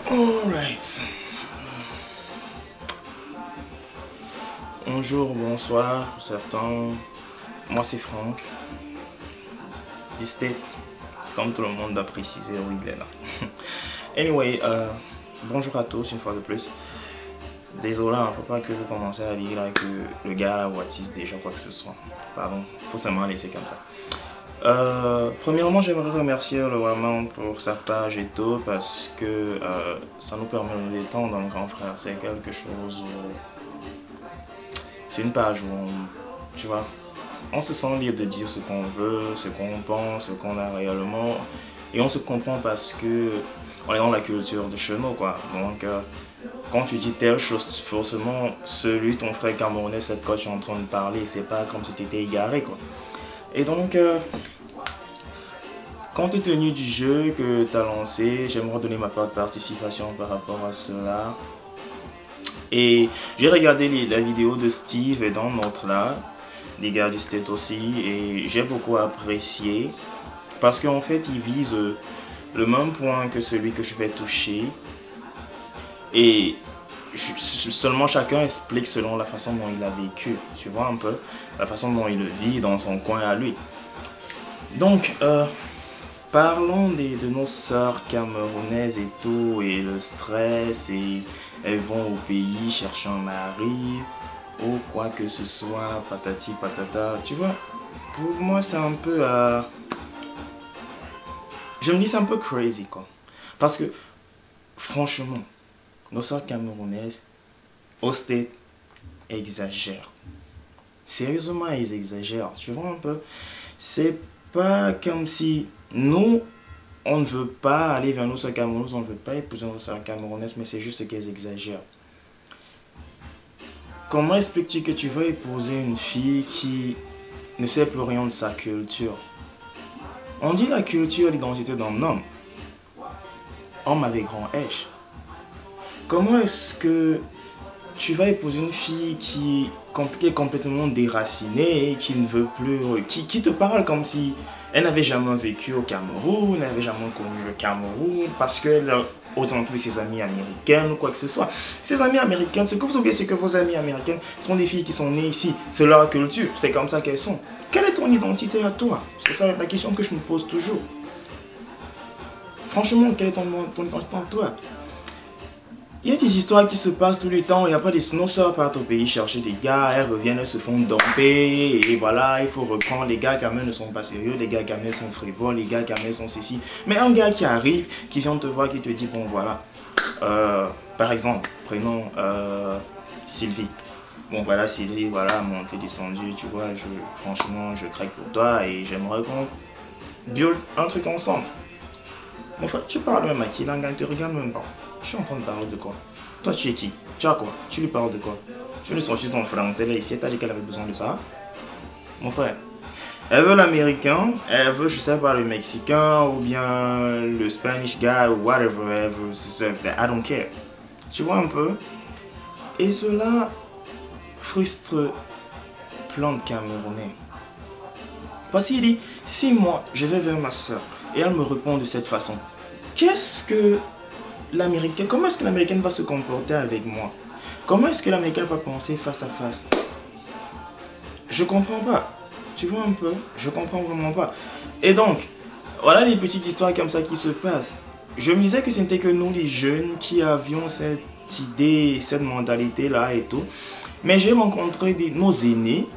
Alright. Bonjour, bonsoir pour certains. Moi c'est Franck. Du State. Comme tout le monde doit préciser, oui il est là. Anyway, bonjour à tous une fois de plus. Désolé, faut pas que vous commencez à dire là que le gars watisse déjà quoi que ce soit. Pardon, faut seulement laisser comme ça. Premièrement, j'aimerais remercier le vraiment pour sa page et tout parce que ça nous permet de détendre dans le grand frère. C'est quelque chose. C'est une page où tu vois, on se sent libre de dire ce qu'on veut, ce qu'on pense, ce qu'on a réellement, et on se comprend parce que on est dans la culture de chez nous quoi. Donc quand tu dis telle chose, forcément celui ton frère camerounais c'est de quoi tu es en train de parler. C'est pas comme si tu étais égaré quoi. Et donc compte tenu du jeu que tu as lancé, j'aimerais donner ma part de participation par rapport à cela. Et j'ai regardé la vidéo de Steve et dans notre là, les gars du State aussi, et j'ai beaucoup apprécié parce qu'en fait ils visent le même point que celui que je vais toucher et seulement chacun explique selon la façon dont il a vécu, tu vois un peu, la façon dont il le vit dans son coin à lui. Donc, parlons de nos sœurs camerounaises et tout, et le stress, et elles vont au pays chercher un mari, ou quoi que ce soit, patati patata. Tu vois, pour moi c'est un peu... je me dis c'est un peu crazy quoi. Parce que, franchement, nos sœurs camerounaises, au State, exagèrent. Sérieusement, ils exagèrent, tu vois un peu. C'est pas comme si nous, on ne veut pas aller vers nos sœurs camerounaises, on ne veut pas épouser nos sœurs camerounaises, mais c'est juste qu'elles exagèrent. Comment expliques-tu que tu veux épouser une fille qui ne sait plus rien de sa culture? On dit la culture, l'identité d'un homme. Homme avec grand H. Comment est-ce que tu vas épouser une fille qui est complètement déracinée et qui ne veut plus, qui te parle comme si elle n'avait jamais vécu au Cameroun, n'avait jamais connu le Cameroun, parce qu'elle a aux alentours de ses amies américaines ou quoi que ce soit. Ses amies américaines, ce que vous oubliez, c'est que vos amies américaines sont des filles qui sont nées ici. C'est leur culture, c'est comme ça qu'elles sont. Quelle est ton identité à toi? C'est ça la question que je me pose toujours. Franchement, quelle est ton identité à toi? Il y a des histoires qui se passent tout le temps, il n'y a pas des nos soeurs partent au pays chercher des gars, elles reviennent, elles se font domper, et voilà, il faut reprendre, les gars quand même ne sont pas sérieux, les gars quand même sont frivoles, les gars quand même sont ceci. Mais un gars qui arrive, qui vient te voir, qui te dit, bon voilà, par exemple, prenons Sylvie. Bon voilà Sylvie, voilà, montée, descendue, tu vois, franchement, je craque pour toi et j'aimerais qu'on build un truc ensemble. Mon frère, tu parles même à qui, là, tu regardes même pas. Je suis en train de parler de quoi? Toi, tu es qui? Tu as quoi? Tu lui parles de quoi? Tu veux sortir ton français là ici, t'as dit qu'elle avait besoin de ça? Mon frère, elle veut l'américain, elle veut, je sais pas, le mexicain ou bien le Spanish guy ou whatever, elle veut, I don't care. Tu vois un peu? Et cela frustre plein de Camerounais. Parce qu'il dit, si moi, je vais vers ma soeur et elle me répond de cette façon, qu'est-ce que l'américain, comment est-ce que l'américaine va se comporter avec moi? Comment est-ce que l'américain va penser face à face? Je comprends pas. Tu vois un peu? Je comprends vraiment pas. Et donc, voilà les petites histoires comme ça qui se passent. Je me disais que ce n'était que nous les jeunes qui avions cette idée, cette mentalité là et tout. Mais j'ai rencontré nos aînés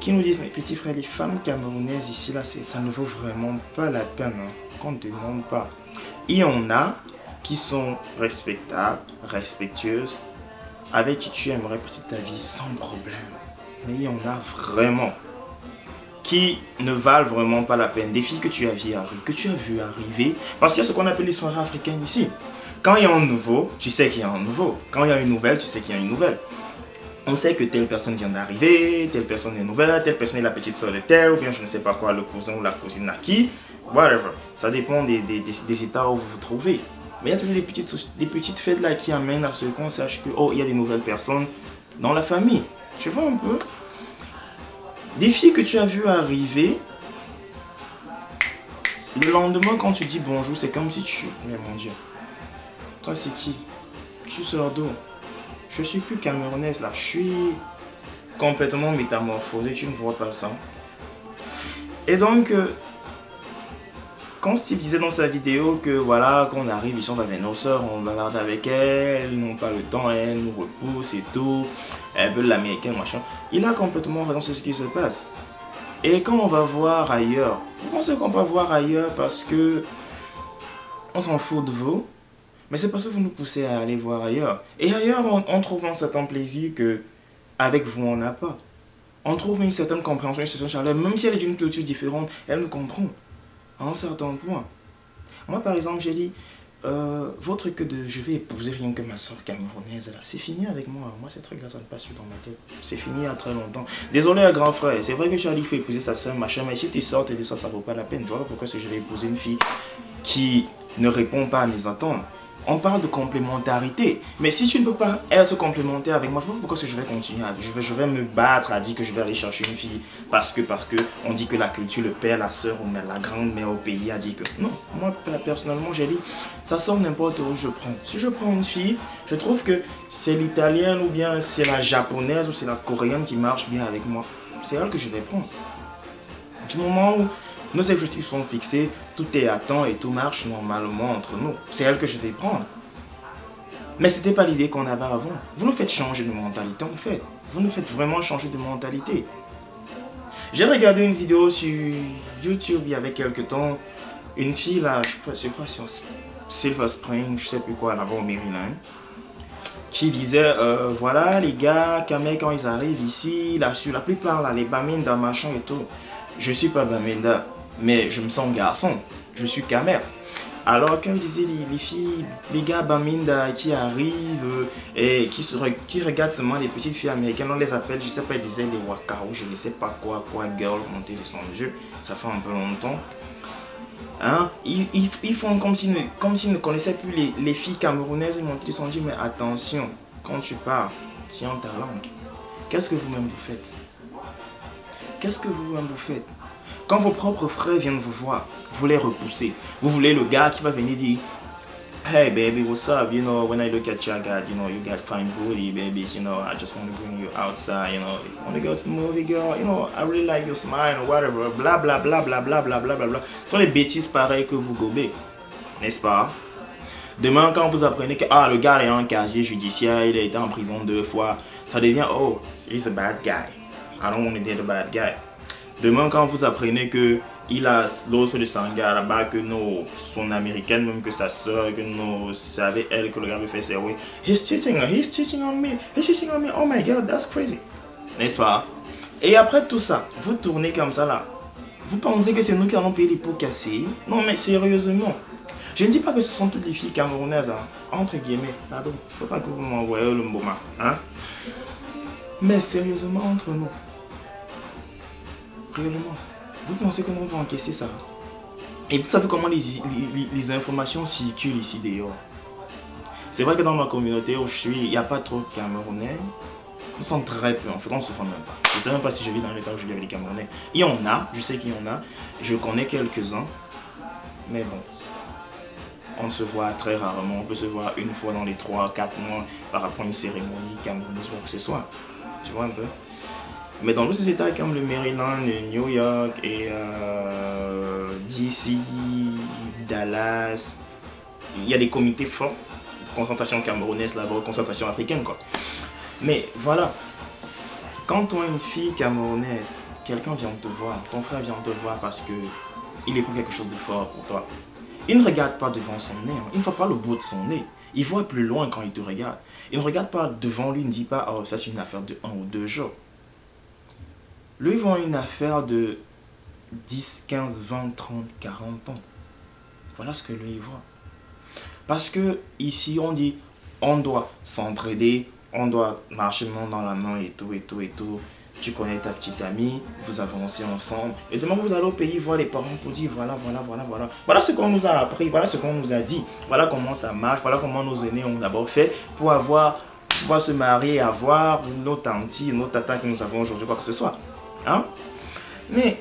qui nous disent, mes petits frères, les femmes camerounaises ici là, ça ne vaut vraiment pas la peine hein, qu'on ne demande pas. Il y en a qui sont respectables, respectueuses, avec qui tu aimerais passer ta vie sans problème. Mais il y en a vraiment qui ne valent vraiment pas la peine. Des filles que tu as vu arriver, parce qu'il y a ce qu'on appelle les soirées africaines ici. Quand il y a un nouveau, tu sais qu'il y a un nouveau. Quand il y a une nouvelle, tu sais qu'il y a une nouvelle. On sait que telle personne vient d'arriver, telle personne est nouvelle, telle personne est la petite soeur de telle, ou bien je ne sais pas quoi, le cousin ou la cousine à qui, whatever. Ça dépend des états où vous vous trouvez. Mais il y a toujours des petites fêtes là qui amènent à ce qu'on sache que, oh, il y a des nouvelles personnes dans la famille. Tu vois un peu? Des filles que tu as vues arriver, le lendemain quand tu dis bonjour, c'est comme si tu... Mais mon Dieu. Toi, c'est qui? Tu sors d'où? Je suis plus camerounaise là, je suis complètement métamorphosée, tu ne vois pas ça. Et donc, quand Steve disait dans sa vidéo que voilà, quand on arrive, ils sont avec nos soeurs, on bavarde avec elles, ils n'ont pas le temps, elles nous repoussent et tout, elles veulent l'américain, machin. Il a complètement raison sur ce qui se passe. Et quand on va voir ailleurs, vous pensez qu'on va voir ailleurs parce que on s'en fout de vous, mais c'est parce que vous nous poussez à aller voir ailleurs. Et ailleurs, on trouve un certain plaisir que avec vous, on n'a pas. On trouve une certaine compréhension, une certaine chaleur, même si elle est d'une culture différente, elle nous comprend à un certain point. Moi, par exemple, j'ai dit, votre truc de je vais épouser rien que ma soeur camerounaise, là, c'est fini avec moi. Moi, ces trucs-là, ça ne passe plus dans ma tête. C'est fini il y a très longtemps. Désolé, grand frère, c'est vrai que tu as dit qu'il faut épouser sa soeur, machin, mais si tu sors, ça vaut pas la peine. Je vois pourquoi je vais épouser une fille qui ne répond pas à mes attentes. On parle de complémentarité. Mais si tu ne peux pas être complémentaire avec moi, je ne sais pas pourquoi je vais continuer. Je vais me battre à dire que je vais aller chercher une fille parce que on dit que la culture, le père, la soeur ou la grande-mère au pays a dit que... Non, moi personnellement, j'ai dit, ça sort n'importe où je prends. Si je prends une fille, je trouve que c'est l'italienne ou bien c'est la japonaise ou c'est la coréenne qui marche bien avec moi. C'est elle que je vais prendre. Du moment où nos objectifs sont fixés, tout est à temps et tout marche normalement entre nous. C'est elle que je vais prendre. Mais ce n'était pas l'idée qu'on avait avant. Vous nous faites changer de mentalité en fait. Vous nous faites vraiment changer de mentalité. J'ai regardé une vidéo sur YouTube il y avait quelques temps. Une fille là, je crois sur Silver Spring, je sais plus quoi, là-bas au Maryland, qui disait, voilà les gars, quand ils arrivent ici, là, sur la plupart, là, les Baminda, machin et tout, je suis pas Baminda. Mais je me sens garçon, je suis Kamer. Alors quand je disais les filles, les gars Baminda qui arrivent et qui regardent seulement les petites filles américaines, on les appelle, je sais pas, ils disaient les waka ou je ne sais pas quoi, girl, monter de son jeu, ça fait un peu longtemps. Hein? Ils font comme s'ils ne connaissaient plus les filles camerounaises, ils montent de son jeu, mais attention, quand tu parles, tiens ta langue. Qu'est-ce que vous-même vous faites? Qu'est-ce que vous-même vous faites? Quand vos propres frères viennent vous voir, vous les repoussez. Vous voulez le gars qui va venir dire hey baby, what's up? You know, when I look at you, you got fine booty, baby. You know, I just want to bring you outside. You know, want to go to the movie, girl. You know, I really like your smile or whatever. Bla bla bla bla bla bla bla bla bla. Ce sont les bêtises pareilles que vous gobez, n'est-ce pas? Demain, quand vous apprenez que le gars est en casier judiciaire, il a été en prison 2 fois, ça devient oh, he's a bad guy. I don't want to date a bad guy. Demain, quand vous apprenez que il a l'autre de Sanga là-bas, que son américaine, même que sa soeur, que c'est avec elle que le gars me fait, c'est oui, he's cheating on me, oh my god, that's crazy. N'est-ce pas? Et après tout ça, vous tournez comme ça là. Vous pensez que c'est nous qui allons payer les pots cassés? Non, mais sérieusement. Je ne dis pas que ce sont toutes les filles camerounaises, hein, entre guillemets, pardon, il ne faut pas que vous m'envoyez le mboma, hein. Mais sérieusement, entre nous. Réellement, vous pensez comment on va encaisser ça? Et vous savez comment les informations circulent ici dehors? C'est vrai que dans ma communauté où je suis, il n'y a pas trop de Camerounais. Nous sommes très peu, en fait, on ne se forme même pas. Je ne sais même pas si je vis dans l'état où je vis avec les Camerounais. Il y en a, je sais qu'il y en a, je connais quelques-uns, mais bon, on se voit très rarement. On peut se voir une fois dans les 3-4 mois par rapport à une cérémonie camerounaise ou quoi que ce soit. Tu vois un peu? Mais dans d'autres États comme le Maryland, New York et DC, Dallas, il y a des comités forts, concentration camerounaise là-bas, concentration africaine quoi. Mais voilà, quand toi une fille camerounaise, quelqu'un vient te voir, ton frère vient te voir parce que il éprouve quelque chose de fort pour toi. Il ne regarde pas devant son nez, il ne voit pas le bout de son nez. Il voit plus loin quand il te regarde. Il ne regarde pas devant lui, il ne dit pas oh ça c'est une affaire de 1 ou 2 jours. Lui, ils voient une affaire de 10, 15, 20, 30, 40 ans. Voilà ce que lui, il voit. Parce que ici, on dit, on doit s'entraider, on doit marcher main dans la main et tout, et tout, et tout. Tu connais ta petite amie, vous avancez ensemble. Et demain, vous allez au pays voir les parents pour dire, voilà, voilà, voilà, voilà. Voilà ce qu'on nous a appris, voilà ce qu'on nous a dit. Voilà comment ça marche, voilà comment nos aînés ont d'abord fait pour pouvoir se marier et avoir nos tantis, nos tatas que nous avons aujourd'hui, quoi que ce soit. Hein? Mais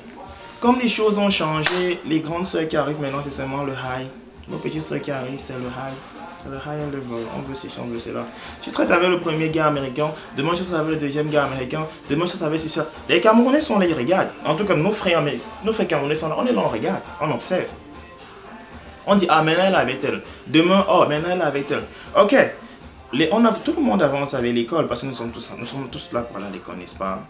comme les choses ont changé, les grandes soeurs qui arrivent maintenant c'est seulement le high. Nos petites soeurs qui arrivent c'est le high. Le high level, on veut ceci, on veut cela. Tu traites avec le premier gars américain, demain tu traites avec le deuxième gars américain, demain tu traites avec ceci. Les Camerounais sont là, ils regardent. En tout cas, nos frères Camerounais sont là, on est là, on regarde, on observe. On dit, ah, maintenant elle est avec elle. Demain, oh, maintenant elle est avec elle. Ok, tout le monde avance avec l'école parce que nous sommes tous là pour aller à l'école, n'est-ce pas?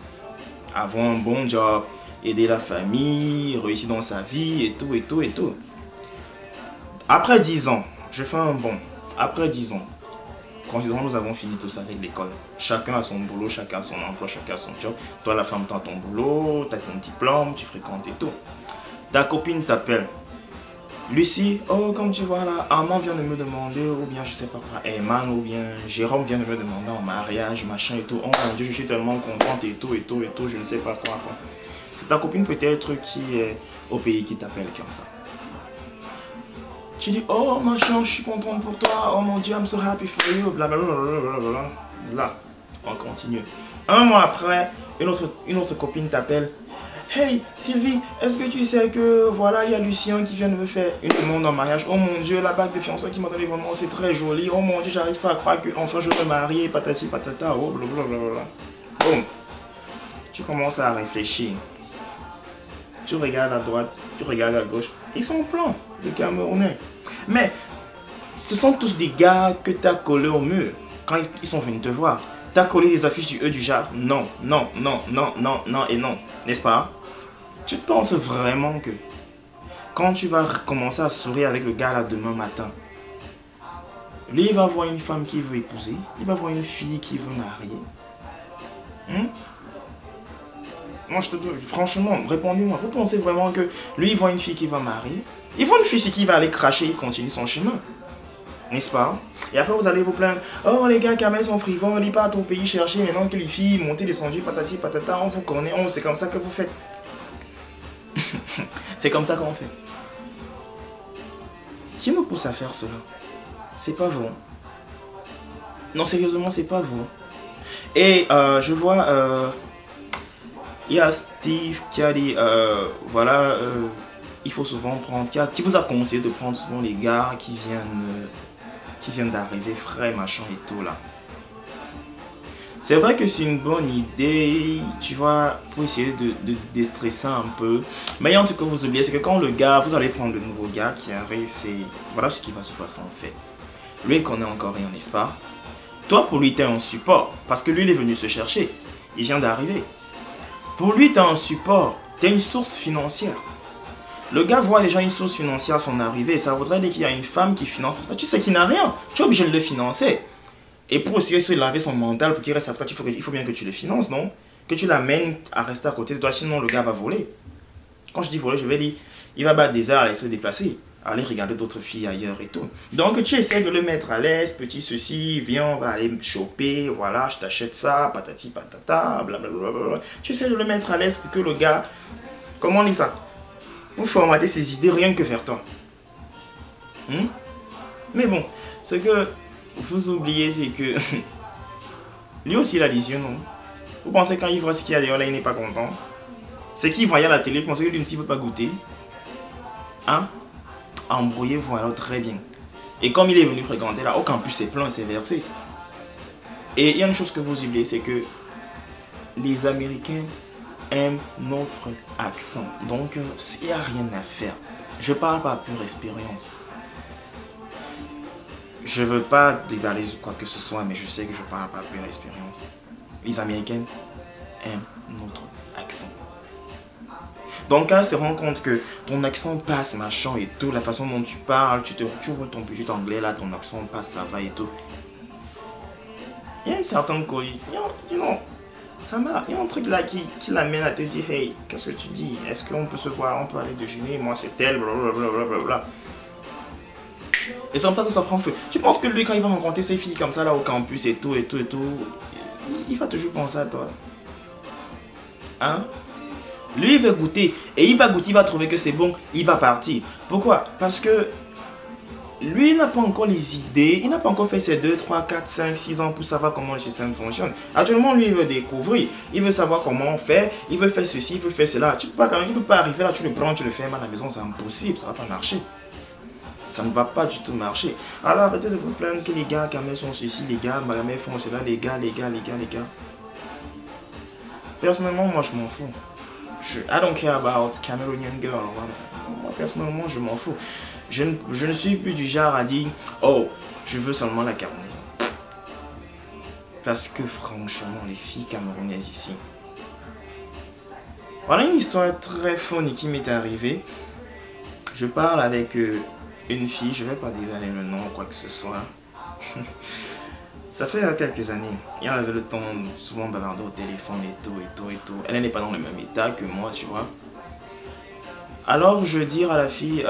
Avoir un bon job, aider la famille, réussir dans sa vie et tout, et tout, et tout. Après 10 ans, je fais un bond. Après 10 ans, considérons que nous avons fini tous avec l'école. Chacun a son boulot, chacun a son emploi, chacun a son job. Toi, la femme, tu as ton boulot, tu as ton diplôme, tu fréquentes et tout. Ta copine t'appelle. Lucie, oh, comme tu vois là, Armand vient de me demander, ou bien je sais pas quoi, Eman, ou bien Jérôme vient de me demander en mariage, machin et tout. Oh mon Dieu, je suis tellement contente et tout, et tout, et tout, je ne sais pas quoi. C'est ta copine peut-être qui est au pays qui t'appelle comme ça. Tu dis, oh machin, je suis contente pour toi, oh mon Dieu, I'm so happy for you, blablabla. Là, on continue. Un mois après, une autre copine t'appelle. Hey Sylvie, est-ce que tu sais que voilà, il y a Lucien qui vient de me faire une demande en mariage. Oh mon Dieu, la bague de fiançailles qui m'a donné vraiment, c'est très joli. Oh mon Dieu, j'arrive pas à croire que enfin je vais me marier, patati patata, oh blablabla. Boum. Tu commences à réfléchir. Tu regardes à droite, tu regardes à gauche. Ils sont pleins, les Camerounais. Mais ce sont tous des gars que tu as collés au mur quand ils sont venus te voir. Tu as collé des affiches du genre non, non, non, non, non, non et non, n'est-ce pas? Tu penses vraiment que quand tu vas commencer à sourire avec le gars là demain matin, lui il va voir une femme qu'il veut épouser, il va voir une fille qu'il veut marier. Moi je te dis, franchement, répondez-moi, vous pensez vraiment que lui il voit une fille qu'il va marier, il voit une fille qui va aller cracher et continuer son chemin, n'est-ce pas? Et après vous allez vous plaindre, oh les gars Kamel sont frivoles, ils partent au pays chercher maintenant que les filles montent, descendues, patati patata, on vous connaît, c'est comme ça que vous faites. C'est comme ça qu'on fait. Qui nous pousse à faire cela? C'est pas vous. Non, sérieusement, c'est pas vous. Et je vois, il y a Steve qui a dit, voilà, il faut souvent prendre, qui vous a conseillé de prendre souvent les gars qui viennent d'arriver, frais, machin et tout là. C'est vrai que c'est une bonne idée, tu vois, pour essayer de déstresser un peu. Mais en tout cas, vous oubliez, c'est que quand le gars, vous allez prendre le nouveau gars qui arrive, c'est... Voilà ce qui va se passer en fait. Lui, il connaît encore rien, n'est-ce pas? Toi, pour lui, tu es un support. Parce que lui, il est venu se chercher. Il vient d'arriver. Pour lui, tu es un support. Tu es une source financière. Le gars voit déjà une source financière à son arrivée. Ça voudrait dire qu'il y a une femme qui finance. Tu sais qu'il n'a rien. Tu es obligé de le financer. Et pour aussi laver son mental, pour qu'il reste à toi, il faut bien que tu le finances, non? Que tu l'amènes à rester à côté de toi, sinon le gars va voler. Quand je dis voler, je vais dire, il va battre des heures, aller se déplacer, aller regarder d'autres filles ailleurs et tout. Donc tu essaies de le mettre à l'aise, petit ceci, viens, on va aller me choper, voilà, je t'achète ça, patati patata, blablabla. Tu essaies de le mettre à l'aise pour que le gars, comment on dit ça? Vous formatez ses idées rien que vers toi. Mais bon, ce que vous oubliez, c'est que lui aussi il a des yeux, non? Vous pensez quand il voit ce qu'il y a dehors là, il n'est pas content? C'est qu'il voyait à la télé, vous pensez que lui aussi ne veut pas goûter? Hein? Embrouillez-vous alors très bien. Et comme il est venu fréquenter là, au campus c'est plein, c'est versé. Et il y a une chose que vous oubliez, c'est que les Américains aiment notre accent. Donc il n'y a rien à faire. Je parle pas pure expérience. Je veux pas déballer quoi que ce soit, mais je sais que je parle pas pure expérience. Les Américains aiment notre accent. Donc quand ils se rendent compte que ton accent passe, machin et tout, la façon dont tu parles, tu roules ton petit anglais là, ton accent passe, ça va et tout. Il y a une certaine colis. Ça marche. Il y a un truc là qui l'amène à te dire, hey, qu'est-ce que tu dis? Est-ce qu'on peut se voir, on peut aller déjeuner? Moi c'est tel, blablabla. Et c'est comme ça que ça prend feu. Tu penses que lui, quand il va rencontrer ses filles comme ça là au campus et tout, il va toujours penser à toi. Hein? Lui, il va goûter. Et il va goûter, il va trouver que c'est bon, il va partir. Pourquoi? Parce que lui, il n'a pas encore les idées, il n'a pas encore fait ses 2, 3, 4, 5, 6 ans pour savoir comment le système fonctionne. Actuellement, lui, il veut découvrir, il veut savoir comment on fait, il veut faire ceci, il veut faire cela. Tu peux pas, quand même, il ne peut pas arriver là, tu le prends, tu le fais à la maison, c'est impossible, ça ne va pas marcher. ça ne va pas du tout marcher. Alors arrêtez de vous plaindre que les gars Cameroun sont ceci, les gars Magamé font cela, les gars. Personnellement, moi je m'en fous. I don't care about Cameroonian girl. Moi personnellement, je m'en fous. Je ne suis plus du genre à dire, oh, je veux seulement la Cameroun. Parce que franchement, les filles camerounaises ici. Voilà une histoire très funny qui m'est arrivée. Je parle avec une fille, je ne vais pas dévoiler le nom ou quoi que ce soit. Ça fait quelques années. Et elle avait le temps souvent bavarder au téléphone et tout. Elle n'est pas dans le même état que moi, tu vois. Alors je dis à la fille,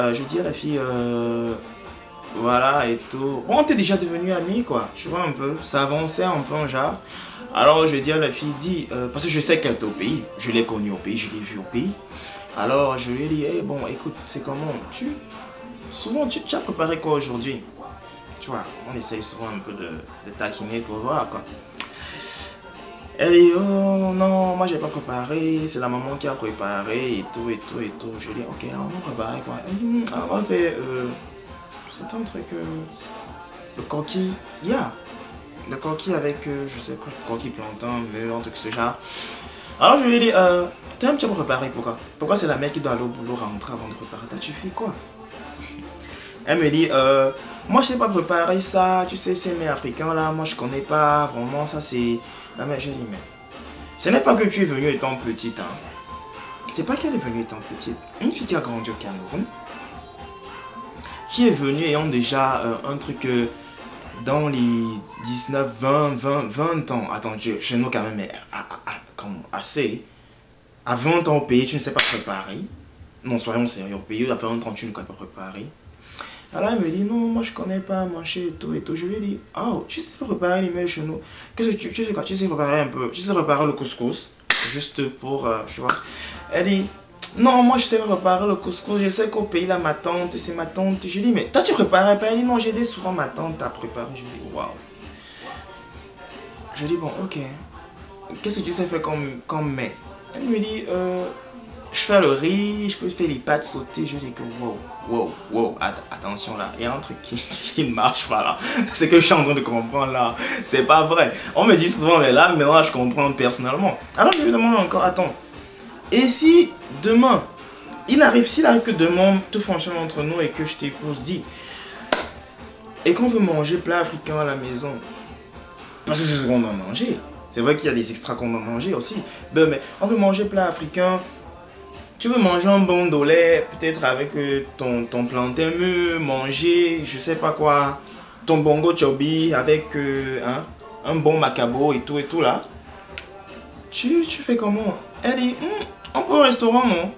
voilà et tout. Bon, on était déjà devenus amis quoi, tu vois un peu. Ça avançait un peu en genre. Alors je dis à la fille, parce que je sais qu'elle était au pays. Je l'ai connue au pays, je l'ai vue au pays. Alors je lui ai dit, hey, bon écoute, c'est comment souvent tu as préparé quoi aujourd'hui? Tu vois, on essaye souvent un peu de taquiner pour voir quoi. Elle dit, oh non, moi j'ai pas préparé, c'est la maman qui a préparé et tout. Je lui dis, ok, alors on va préparer quoi? Elle dit, on va faire, c'est un truc, le coquille, le coquille avec, je sais quoi, coquille plantain, un truc ce genre. Alors je lui ai dit, tu as préparé pourquoi? Pourquoi c'est la mère qui doit aller au boulot rentrer avant de préparer? Tu fais quoi? Elle me dit, moi je sais pas préparer ça, tu sais, ces mets africains là, moi je connais pas, vraiment ça c'est... La mère, je dis, mais ce n'est pas que tu es venue étant petite, hein. C'est pas qu'elle est venue étant petite. Une fille qui a grandi au Cameroun, qui est venue ayant déjà un truc dans les 19, 20 ans. Attends, chez nous quand même, mais assez. À 20 ans au pays, tu ne sais pas préparer. Non, soyons sérieux, au pays, à 20 ans, tu ne connais pas préparer. Alors elle me dit, non, moi je connais pas manger et tout. Je lui ai dit, oh, tu sais préparer les mets chez nous. Qu'est-ce que tu sais quoi? Tu sais préparer un peu. Tu sais préparer le couscous. Juste pour, tu vois. Elle dit, non, moi je sais préparer le couscous. Je sais qu'au pays là, ma tante, c'est ma tante. Je lui dis, mais toi tu préparais pas? Elle dit, non, j'ai aidé souvent ma tante à préparer. Je lui dis, waouh. Je lui dis, bon, ok. Qu'est-ce que tu sais faire comme mets? Elle me dit, je fais le riz, je peux faire les pâtes sautées. Je dis que wow, attention là, il y a un truc qui ne marche pas là. C'est que je suis en train de comprendre là, c'est pas vrai. On me dit souvent, mais là, maintenant je comprends personnellement. Alors je lui demande encore, attends, et si demain, s'il arrive que demain tout fonctionne entre nous et que je t'épouse, dis, et qu'on veut manger plat africain à la maison, parce que c'est ce qu'on doit manger. C'est vrai qu'il y a des extras qu'on doit manger aussi. Ben, mais on veut manger plat africain. Tu veux manger un bon dolé, peut-être avec ton plantain mûr, manger, je sais pas quoi, ton bongo chobi avec un bon macabo et tout là. Tu fais comment? Elle dit, on peut au restaurant, non?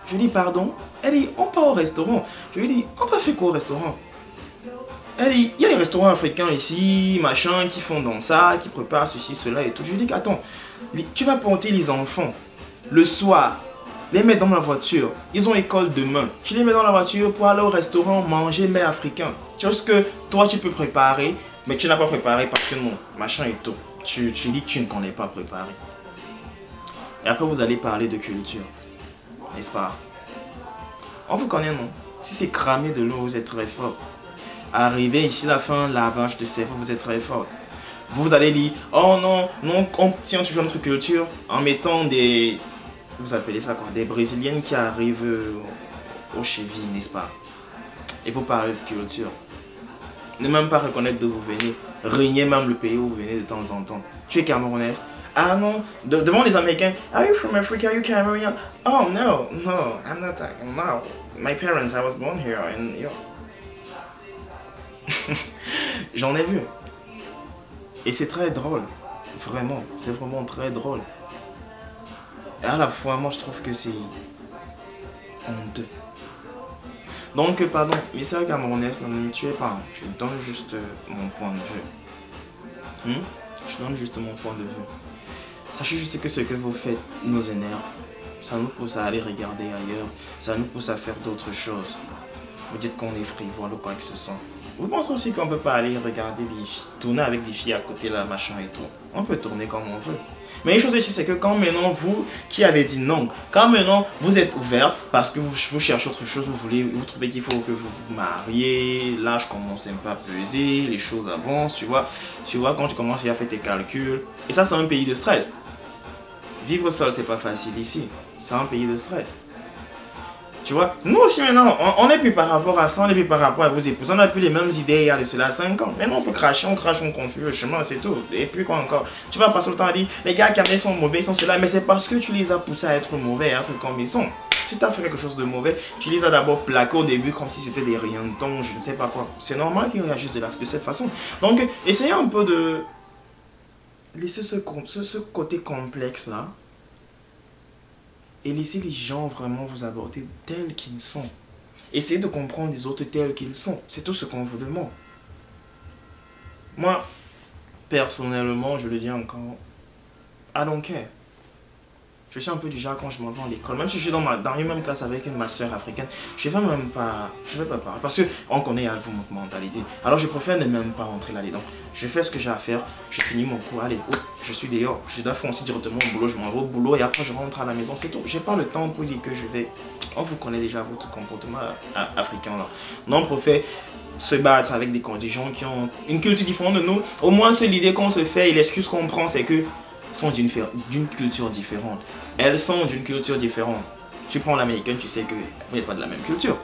Je dis, pardon? Elle dit, on part au restaurant. Je lui dis, on peut faire quoi au restaurant? Elle dit, il y a des restaurants africains ici, machin, qui font dans ça, qui préparent ceci, cela et tout. Je lui dis, attends, tu vas porter les enfants le soir, les mettre dans la voiture, ils ont école demain. Tu les mets dans la voiture pour aller au restaurant manger mets africains. Chose que toi tu peux préparer, mais tu n'as pas préparé parce que non, machin et tout. Tu dis que tu ne connais pas préparer. Et après vous allez parler de culture, n'est-ce pas? On vous connaît non? Si c'est cramé de l'eau, vous êtes très fort. Arrivé ici la fin, lavage de cerveau, vous êtes très fort. Vous allez dire, oh non, on tient toujours notre culture en mettant des... Vous appelez ça quoi? Des Brésiliennes qui arrivent aux chevilles, n'est-ce pas? Et vous parlez de culture. Ne même pas reconnaître d'où vous venez. Renier même le pays où vous venez de temps en temps. Tu es camerounaise? Ah non, devant les Américains. Are you from Africa? Are you Cameroonian? Oh no, I'm not. No, my parents, I was born here. And, j'en ai vu. Et c'est très drôle. Vraiment, c'est vraiment très drôle. Et à la fois, moi je trouve que c'est honteux. Donc, pardon, mes sœurs camerounaises, ne me tuez pas. Je donne juste mon point de vue. Je donne juste mon point de vue. Sachez juste que ce que vous faites nous énerve. Ça nous pousse à aller regarder ailleurs. Ça nous pousse à faire d'autres choses. Vous dites qu'on est frivole ou quoi que ce soit. Vous pensez aussi qu'on peut pas aller regarder tourner avec des filles à côté là, machin et tout. On peut tourner comme on veut. Mais une chose est sûre, c'est que quand maintenant vous qui avez dit non, quand maintenant vous êtes ouvert parce que vous cherchez autre chose, vous trouvez qu'il faut que vous vous mariez, l'âge commence un peu à peser, les choses avancent, tu vois quand tu commences à faire tes calculs. Et ça c'est un pays de stress. Vivre seul c'est pas facile ici, c'est un pays de stress. Tu vois, nous aussi maintenant, on n'est plus par rapport à ça, on n'est plus par rapport à vos épouses. On n'a plus les mêmes idées il y a de cela 5 ans. Maintenant on peut cracher, on crache, on continue le chemin, c'est tout. Et puis quoi encore? Tu vas passer le temps à dire, les gars qui sont mauvais, ils sont ceux-là, mais c'est parce que tu les as poussés à être mauvais, à être comme ils sont. Si tu as fait quelque chose de mauvais, tu les as d'abord plaqués au début comme si c'était des rientons, je ne sais pas quoi. C'est normal qu'ils réagissent de cette façon. Donc, essayez un peu de laisser ce côté complexe là. Et laissez les gens vraiment vous aborder tels qu'ils sont. Essayez de comprendre les autres tels qu'ils sont. C'est tout ce qu'on vous demande. Moi, personnellement, je le dis encore, I don't care. Je suis un peu du genre quand je m'en vais à l'école, même si je suis dans la même classe avec ma soeur africaine, je ne vais même pas, parler parce qu'on connaît à vous votre mentalité. Alors je préfère ne même pas rentrer là-dedans. Je fais ce que j'ai à faire, je finis mon cours, allez, je suis dehors, je dois foncer directement au boulot, je m'en vais au boulot et après je rentre à la maison, c'est tout. J'ai pas le temps pour dire que je vais, on vous connaît déjà votre comportement africain là. Non, on préfère se battre avec des contingents qui ont une culture différente de nous. Au moins c'est l'idée qu'on se fait et l'excuse qu'on prend c'est que sont d'une culture différente. Elles sont d'une culture différente. Tu prends l'américaine, tu sais que vous n'êtes pas de la même culture.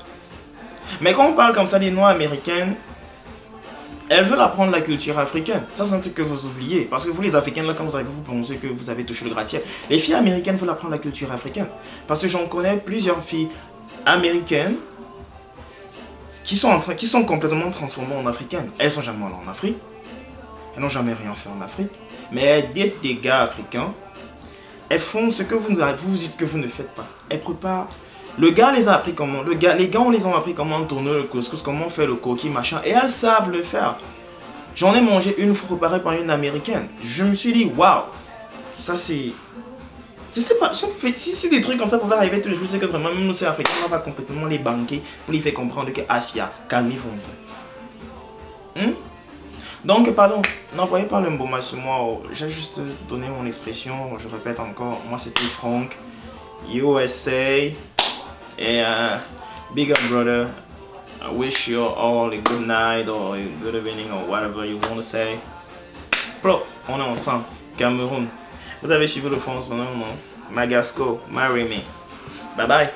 Mais quand on parle comme ça des noirs américaines, elles veulent apprendre la culture africaine. Ça, c'est un truc que vous oubliez. Parce que vous, les Africaines, là, quand vous arrivez, vous pensez que vous avez touché le gratte-ciel. Les filles américaines veulent apprendre la culture africaine. Parce que j'en connais plusieurs filles américaines qui sont complètement transformées en africaines. Elles sont jamais allées en Afrique. Elles n'ont jamais rien fait en Afrique. Mais elles disent des gars africains. Elles font ce que vous dites que vous ne faites pas. Elles préparent. Le gars les a appris comment. Les gars, on les a appris comment tourner le couscous, comment faire le coquille, machin. Et elles savent le faire. J'en ai mangé une fois préparée par une américaine. Je me suis dit, waouh, ça c'est. Je sais pas, si des trucs comme ça pouvaient arriver tous les jours, c'est que vraiment, même nous, africains, on va complètement les banquer pour les faire comprendre que Asia, calmez-vous un peu. Donc, pardon, n'envoyez pas le mboma sur moi. J'ai juste donné mon expression. Je répète encore. Moi, c'était Franck, USA. Et big up, brother. I wish you all a good night or a good evening or whatever you want to say. Pro, on est ensemble. Cameroun. Vous avez suivi le fond, son nom, non? Magasco, marry me. Bye bye.